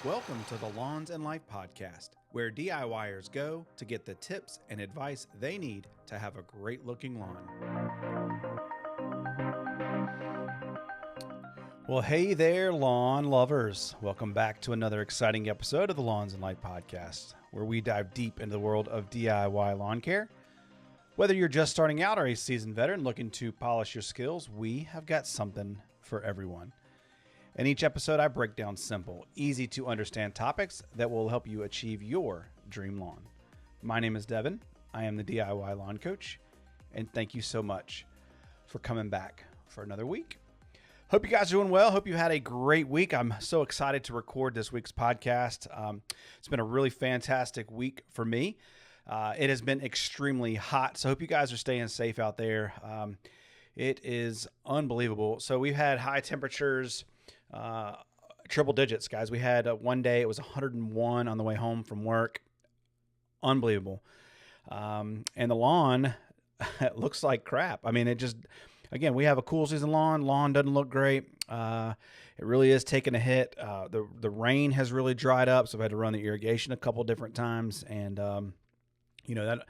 Welcome to the Lawns and Life podcast, where DIYers go to get the tips and advice they need to have a great looking lawn. Well, hey there, lawn lovers. Welcome back to another exciting episode of the Lawns and Life podcast, where we dive deep into the world of DIY lawn care. Whether you're just starting out or a seasoned veteran looking to polish your skills, we have got something for everyone. In each episode, I break down simple, easy to understand topics that will help you achieve your dream lawn. My name is Devin. I am the DIY lawn coach, and thank you so much for coming back for another week. Hope you guys are doing well. Hope you had a great week. I'm so excited to record this week's podcast. It's been a really fantastic week for me. It has been extremely hot, so hope you guys are staying safe out there. It is unbelievable. So we've had high temperatures, triple digits, guys. We had one day it was 101 on the way home from work. Unbelievable. And the lawn it looks like crap. I mean, again, we have a cool season lawn. Lawn doesn't look great. It really is taking a hit. The rain has really dried up, so I've had to run the irrigation a couple different times, and that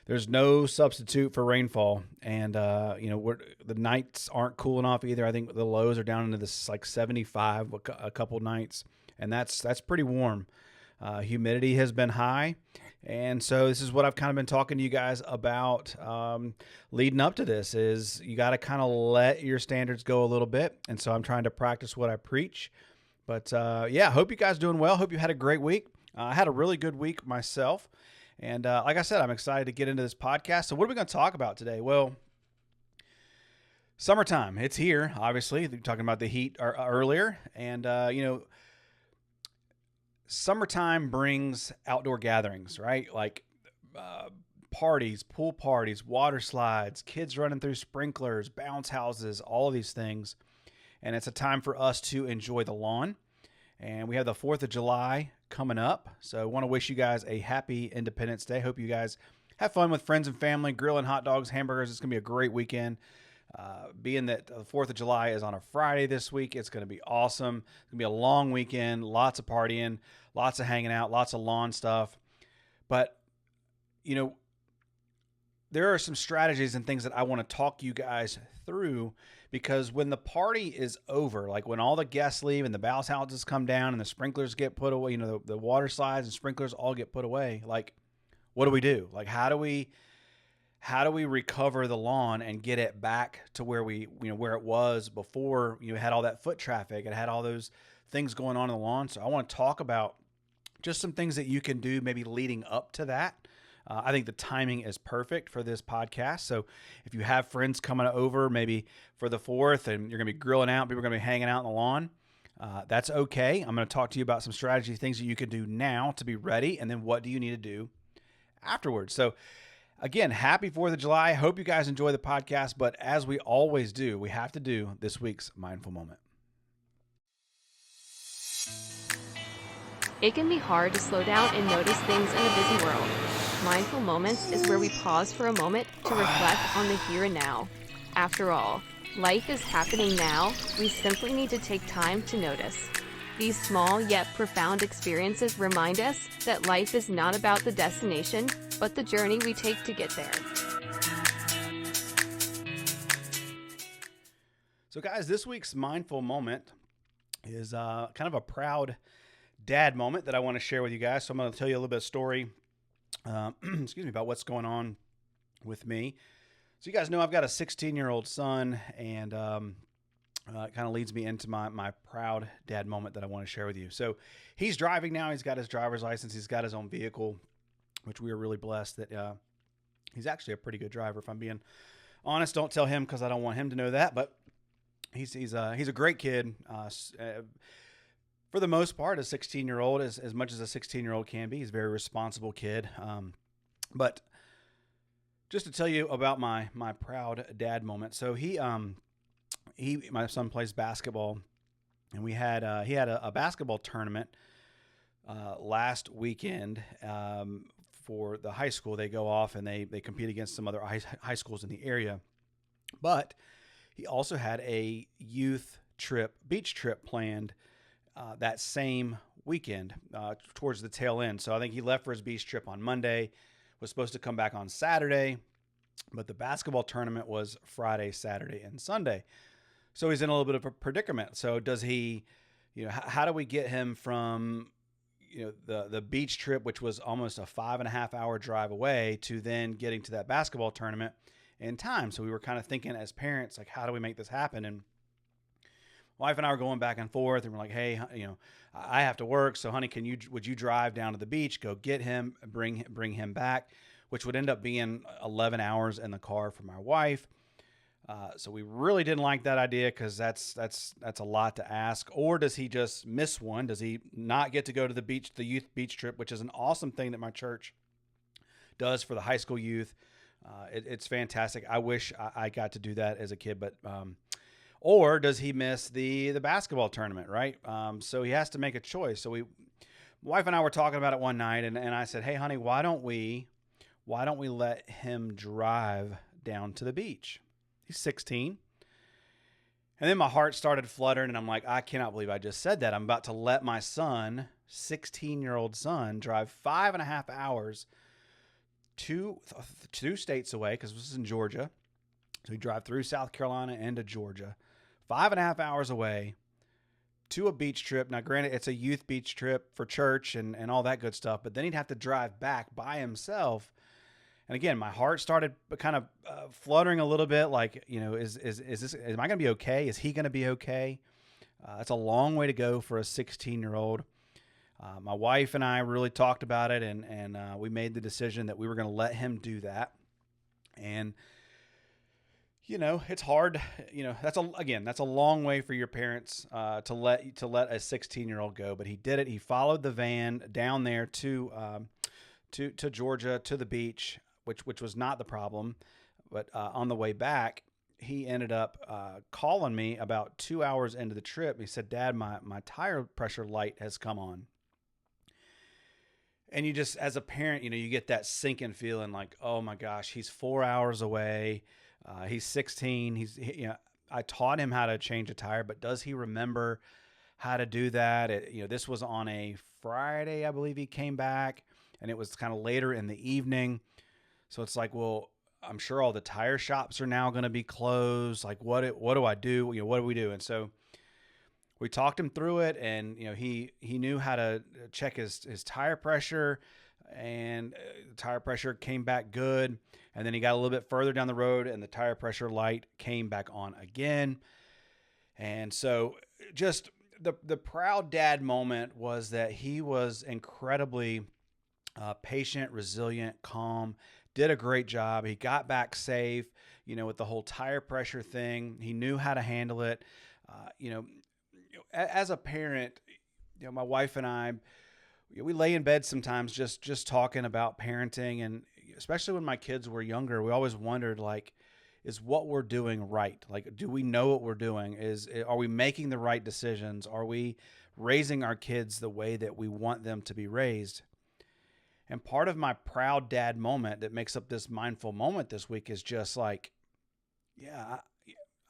there's no substitute for rainfall. And the nights aren't cooling off either. I think the lows are down into this like 75 a couple nights, and that's pretty warm. Humidity has been high. And so this is what I've kind of been talking to you guys about leading up to this is you got to kind of let your standards go a little bit. And so I'm trying to practice what I preach. But hope you guys are doing well. Hope you had a great week. I had a really good week myself. And like I said, I'm excited to get into this podcast. So what are we going to talk about today? Well, summertime. It's here, obviously. We're talking about the heat earlier. And, summertime brings outdoor gatherings, right? Like parties, pool parties, water slides, kids running through sprinklers, bounce houses, all of these things. And it's a time for us to enjoy the lawn. And we have the 4th of July coming up. So I want to wish you guys a happy Independence Day. Hope you guys have fun with friends and family, grilling hot dogs, hamburgers. It's going to be a great weekend. Being that the 4th of July is on a Friday this week, it's going to be awesome. It's going to be a long weekend, lots of partying, lots of hanging out, lots of lawn stuff. But, there are some strategies and things that I want to talk you guys through, because when the party is over, like when all the guests leave and the bounce houses come down and the sprinklers get put away, the water slides and sprinklers all get put away, like, what do we do? Like, how do we recover the lawn and get it back to where where it was before you had all that foot traffic and had all those things going on in the lawn? So I want to talk about just some things that you can do maybe leading up to that. I think the timing is perfect for this podcast. So if you have friends coming over maybe for the 4th and you're going to be grilling out, people are going to be hanging out on the lawn, that's okay. I'm going to talk to you about some strategy things that you can do now to be ready, and then what do you need to do afterwards. So again, happy 4th of July. I hope you guys enjoy the podcast, but as we always do, we have to do this week's mindful moment. It can be hard to slow down and notice things in a busy world. Mindful moments is where we pause for a moment to reflect on the here and now. After all, life is happening now. We simply need to take time to notice. These small yet profound experiences remind us that life is not about the destination, but the journey we take to get there. So guys, this week's mindful moment is kind of a proud dad moment that I want to share with you guys. So I'm going to tell you a little bit of story, about what's going on with me. So you guys know I've got a 16-year-old son, and it kind of leads me into my proud dad moment that I want to share with you. So he's driving now. He's got his driver's license. He's got his own vehicle, which we are really blessed that he's actually a pretty good driver. If I'm being honest, don't tell him because I don't want him to know that. But he's a great kid. For the most part, a 16-year-old, as much as a 16-year-old can be, he's a very responsible kid. But just to tell you about my proud dad moment. So my son plays basketball, and he had a basketball tournament last weekend for the high school. They go off and they compete against some other high schools in the area. But he also had a youth beach trip planned that same weekend towards the tail end. So I think he left for his beach trip on Monday, was supposed to come back on Saturday, but the basketball tournament was Friday, Saturday, and Sunday. So he's in a little bit of a predicament. So does he, how do we get him from, the beach trip, which was almost a 5.5 hour drive away, to then getting to that basketball tournament in time? So we were kind of thinking as parents, like, how do we make this happen? And wife and I were going back and forth, and we're like, hey, I have to work. So honey, would you drive down to the beach, go get him, bring him back, which would end up being 11 hours in the car for my wife. So we really didn't like that idea, because that's a lot to ask. Or does he just miss one? Does he not get to go to the youth beach trip, which is an awesome thing that my church does for the high school youth? It's fantastic. I wish I got to do that as a kid, but or does he miss the basketball tournament, right? So he has to make a choice. So my wife and I were talking about it one night, and I said, hey, honey, why don't we let him drive down to the beach? He's 16. And then my heart started fluttering, and I'm like, I cannot believe I just said that. I'm about to let my son, 16-year-old son, drive 5.5 hours two states away, because this is in Georgia. So we drive through South Carolina into Georgia, 5.5 hours away to a beach trip. Now, granted, it's a youth beach trip for church and all that good stuff, but then he'd have to drive back by himself. And again, my heart started kind of fluttering a little bit, like, am I going to be okay? Is he going to be okay? That's a long way to go for a 16-year-old. My wife and I really talked about it, and we made the decision that we were going to let him do that. And it's hard. That's a long way for your parents to let a 16-year-old go. But he did it. He followed the van down there to Georgia, to the beach, which was not the problem. But on the way back, he ended up calling me about 2 hours into the trip. He said, Dad, my tire pressure light has come on. And you just, as a parent, you get that sinking feeling like, oh my gosh, he's 4 hours away. He's 16. I taught him how to change a tire, but does he remember how to do that? This was on a Friday, I believe he came back, and it was kind of later in the evening. So it's like, well, I'm sure all the tire shops are now going to be closed. Like, what do I do? What do we do? And so we talked him through it, and he knew how to check his tire pressure, and the tire pressure came back good. And then he got a little bit further down the road, and the tire pressure light came back on again. And so just the proud dad moment was that he was incredibly patient, resilient, calm, did a great job. He got back safe, with the whole tire pressure thing. He knew how to handle it. As a parent, my wife and I, we lay in bed sometimes just talking about parenting, and especially when my kids were younger, we always wondered, like, is what we're doing right? Like, do we know what we're doing? Are we making the right decisions? Are we raising our kids the way that we want them to be raised? And part of my proud dad moment that makes up this mindful moment this week is just like, yeah,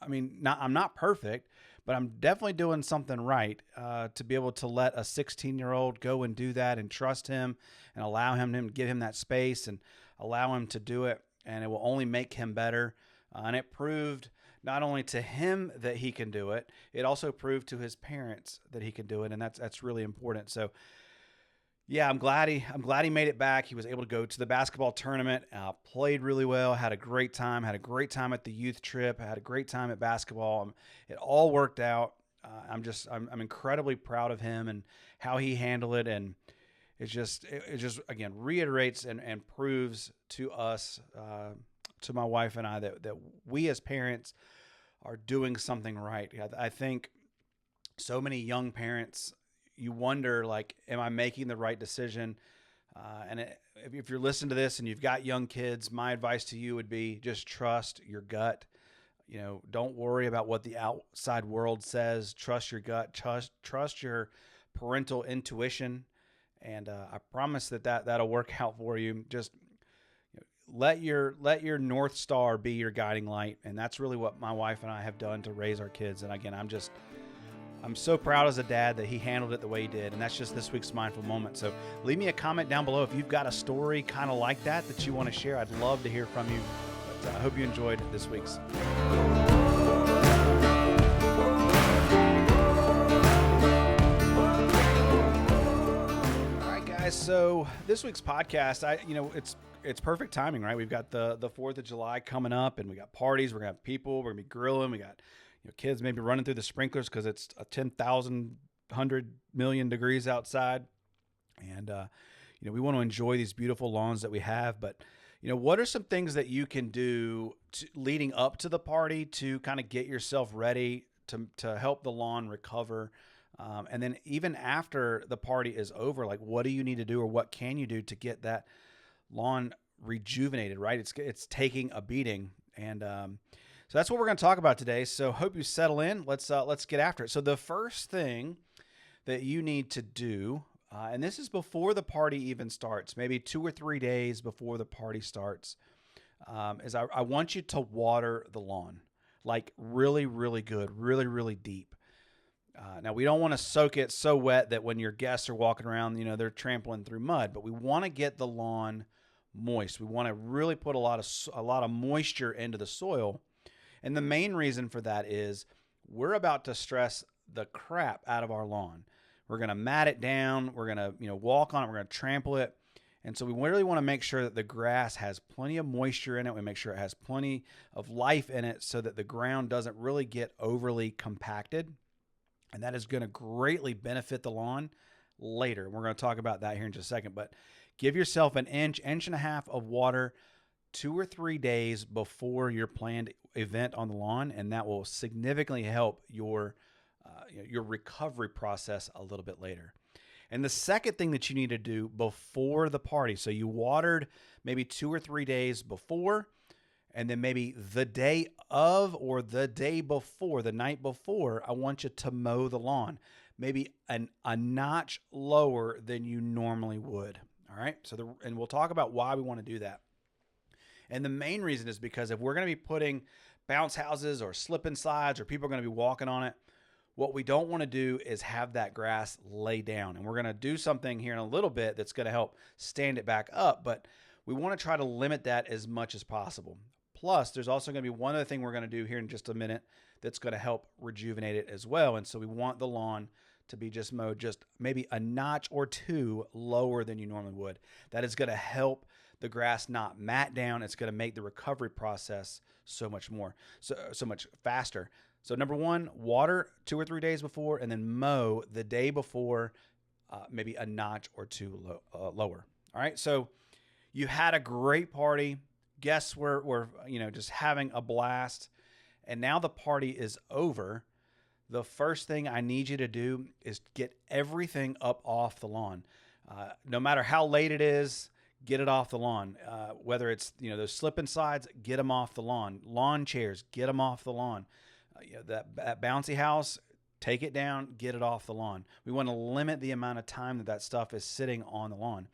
I'm not perfect, but I'm definitely doing something right to be able to let a 16-year-old go and do that, and trust him, and allow him to give him that space and allow him to do it. And it will only make him better. And it proved not only to him that he can do it, it also proved to his parents that he can do it. And that's really important. So yeah, I'm glad he made it back. He was able to go to the basketball tournament, played really well, had a great time at the youth trip, had a great time at basketball. It all worked out. I'm incredibly proud of him and how he handled it. And it just again reiterates and proves to us, to my wife and I, that we as parents are doing something right. I think so many young parents, you wonder, like, am I making the right decision? If you're listening to this and you've got young kids, my advice to you would be just trust your gut. Don't worry about what the outside world says. Trust your gut. Trust your parental intuition. And I promise that'll work out for you. Just let your North Star be your guiding light. And that's really what my wife and I have done to raise our kids. And again, I'm so proud as a dad that he handled it the way he did, and that's just this week's Mindful Moment. So leave me a comment down below if you've got a story kind of like that you want to share. I'd love to hear from you. But I hope you enjoyed this week's. So this week's podcast, it's perfect timing, right? We've got the 4th of July coming up, and we got parties. We're gonna have people. We're gonna be grilling. We got kids maybe running through the sprinklers because it's 10,000, 100 million degrees outside, and we want to enjoy these beautiful lawns that we have. But what are some things that you can do leading up to the party to kind of get yourself ready to help the lawn recover? And then even after the party is over, like what do you need to do or what can you do to get that lawn rejuvenated, right? It's taking a beating. And so that's what we're going to talk about today. So hope you settle in. Let's get after it. So the first thing that you need to do, and this is before the party even starts, maybe 2 or 3 days before the party starts, is I want you to water the lawn, like really, really good, really, really deep. Now, we don't want to soak it so wet that when your guests are walking around, they're trampling through mud, but we want to get the lawn moist. We want to really put a lot of moisture into the soil. And the main reason for that is we're about to stress the crap out of our lawn. We're going to mat it down. We're going to, walk on it. We're going to trample it. And so we really want to make sure that the grass has plenty of moisture in it. We make sure it has plenty of life in it so that the ground doesn't really get overly compacted. And that is going to greatly benefit the lawn later. We're going to talk about that here in just a second. But give yourself an inch and a half of water 2 or 3 days before your planned event on the lawn, and that will significantly help your recovery process a little bit later. And the second thing that you need to do before the party, so you watered maybe 2 or 3 days before, and then maybe the day of or the day before, the night before, I want you to mow the lawn, maybe a notch lower than you normally would. All right. And we'll talk about why we want to do that. And the main reason is because if we're going to be putting bounce houses or slip and slides or people are going to be walking on it, what we don't want to do is have that grass lay down. And we're going to do something here in a little bit that's going to help stand it back up. But we want to try to limit that as much as possible. Plus, there's also going to be one other thing we're going to do here in just a minute that's going to help rejuvenate it as well. And so we want the lawn to be just mowed just maybe a notch or two lower than you normally would. That is going to help the grass not mat down. It's going to make the recovery process so much faster. So number one, water 2 or 3 days before, and then mow the day before, maybe a notch or two lower. All right. So you had a great party. Guests were just having a blast, and now the party is over. The first thing I need you to do is get everything up off the lawn. No matter how late it is, get it off the lawn. Whether it's those slip and slides, get them off the lawn. Lawn chairs, get them off the lawn. That bouncy house, take it down, get it off the lawn. We want to limit the amount of time that stuff is sitting on the lawn.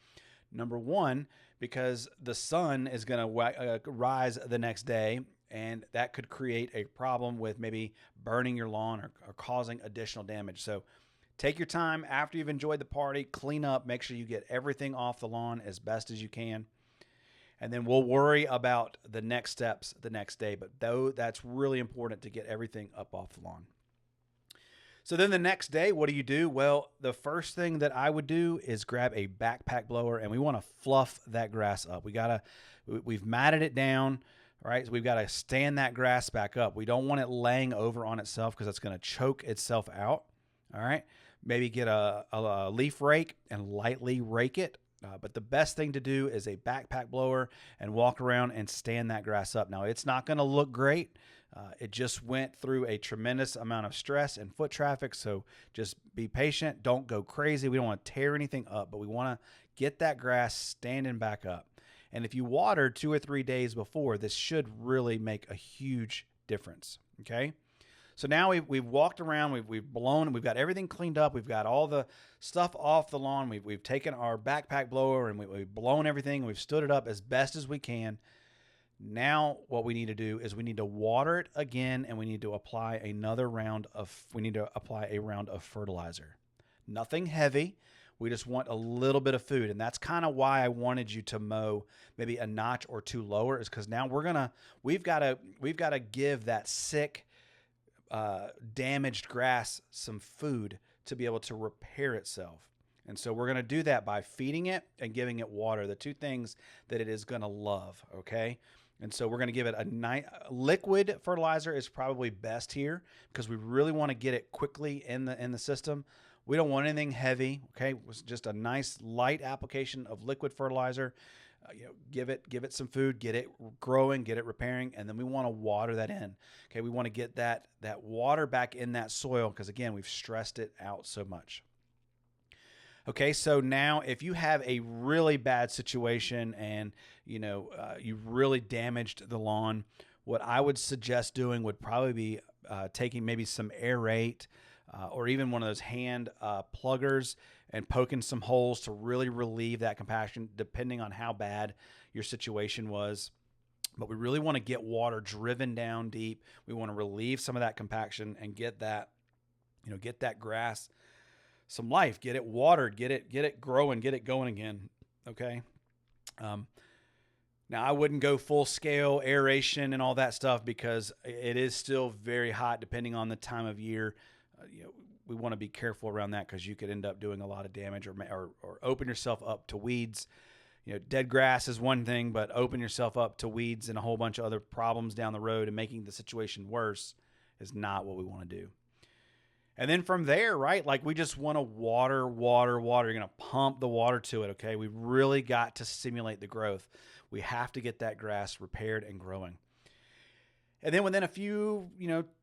Number one, because the sun is going to rise the next day, and that could create a problem with maybe burning your lawn or causing additional damage. So take your time after you've enjoyed the party, clean up, make sure you get everything off the lawn as best as you can. And then we'll worry about the next steps the next day. But though that's really important to get everything up off the lawn. So then the next day, what do you do? Well, the first thing that I would do is grab a backpack blower, and we want to fluff that grass up. We've matted it down, right? So we've got to stand that grass back up. We don't want it laying over on itself because it's going to choke itself out. All right. Maybe get a leaf rake and lightly rake it. But the best thing to do is a backpack blower and walk around and stand that grass up. Now, it's not going to look great. It just went through a tremendous amount of stress and foot traffic. So just be patient. Don't go crazy. We don't want to tear anything up, but we want to get that grass standing back up. And if you water 2 or 3 days before, this should really make a huge difference. Okay. So now we've walked around, we've blown, we've got everything cleaned up, we've got all the stuff off the lawn, we've taken our backpack blower and we've blown everything, we've stood it up as best as we can. Now what we need to do is we need to water it again, and we need to apply a round of fertilizer. Nothing heavy. We just want a little bit of food. And that's kind of why I wanted you to mow maybe a notch or two lower, is because now we've got to give that sick, damaged grass some food to be able to repair itself. And so we're going to do that by feeding it and giving it water, the two things that it is going to love. Okay. And so we're going to give it a nice liquid fertilizer is probably best here, because we really want to get it quickly in the system. We don't want anything heavy. Okay. It was just a nice light application of liquid fertilizer. Give it some food, get it growing, get it repairing, and then we want to water that in. Okay. We want to get that water back in that soil, because again, we've stressed it out so much. Okay, so now if you have a really bad situation and you really damaged the lawn, what I would suggest doing would probably be taking maybe some aerate or even one of those hand pluggers and poking some holes to really relieve that compaction, depending on how bad your situation was. But we really want to get water driven down deep. We want to relieve some of that compaction and get that grass some life, get it watered, get it growing, get it going again. Okay. Now I wouldn't go full scale aeration and all that stuff, because it is still very hot depending on the time of year. We want to be careful around that, because you could end up doing a lot of damage or open yourself up to weeds. Dead grass is one thing, but open yourself up to weeds and a whole bunch of other problems down the road and making the situation worse is not what we want to do. And then from there, right, like we just want to water. You're going to pump the water to it, okay? We've really got to stimulate the growth. We have to get that grass repaired and growing. And then within a few,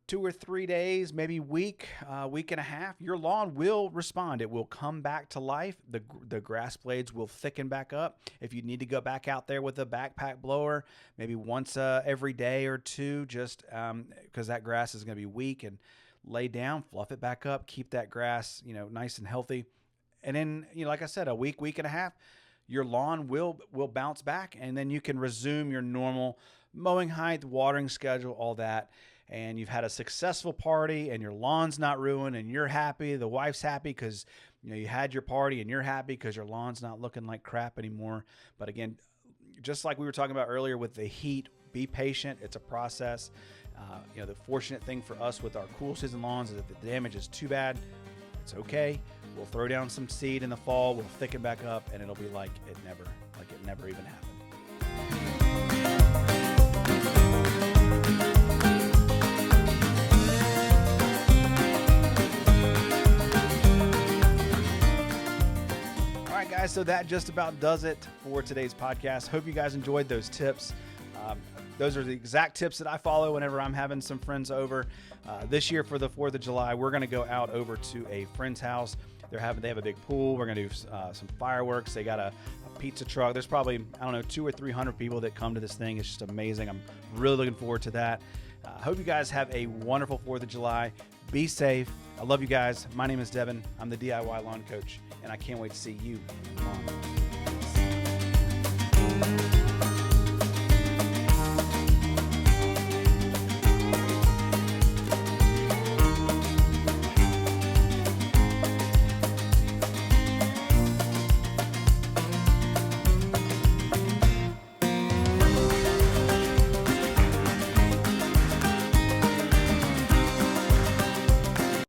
2 or 3 days, maybe week and a half, your lawn will respond. It will come back to life. The grass blades will thicken back up. If you need to go back out there with a backpack blower, maybe once every day or two, just because that grass is going to be weak, and lay down, fluff it back up, keep that grass, nice and healthy. And then, like I said, a week and a half, your lawn will bounce back, and then you can resume your normal mowing height, watering schedule, all that. And you've had a successful party, and your lawn's not ruined, and you're happy. The wife's happy because you had your party, and you're happy because your lawn's not looking like crap anymore. But again, just like we were talking about earlier with the heat, be patient. It's a process. The fortunate thing for us with our cool season lawns is if the damage is too bad, it's okay. We'll throw down some seed in the fall. We'll thicken back up, and it'll be like it never even happened. All right, guys. So that just about does it for today's podcast. Hope you guys enjoyed those tips. Those are the exact tips that I follow whenever I'm having some friends over. This year for the 4th of July, we're going to go out over to a friend's house. They have a big pool. We're going to do some fireworks. They got a pizza truck. There's probably, 200 or 300 people that come to this thing. It's just amazing. I'm really looking forward to that. Hope you guys have a wonderful 4th of July. Be safe. I love you guys. My name is Devin. I'm the DIY Lawn Coach, and I can't wait to see you on the lawn.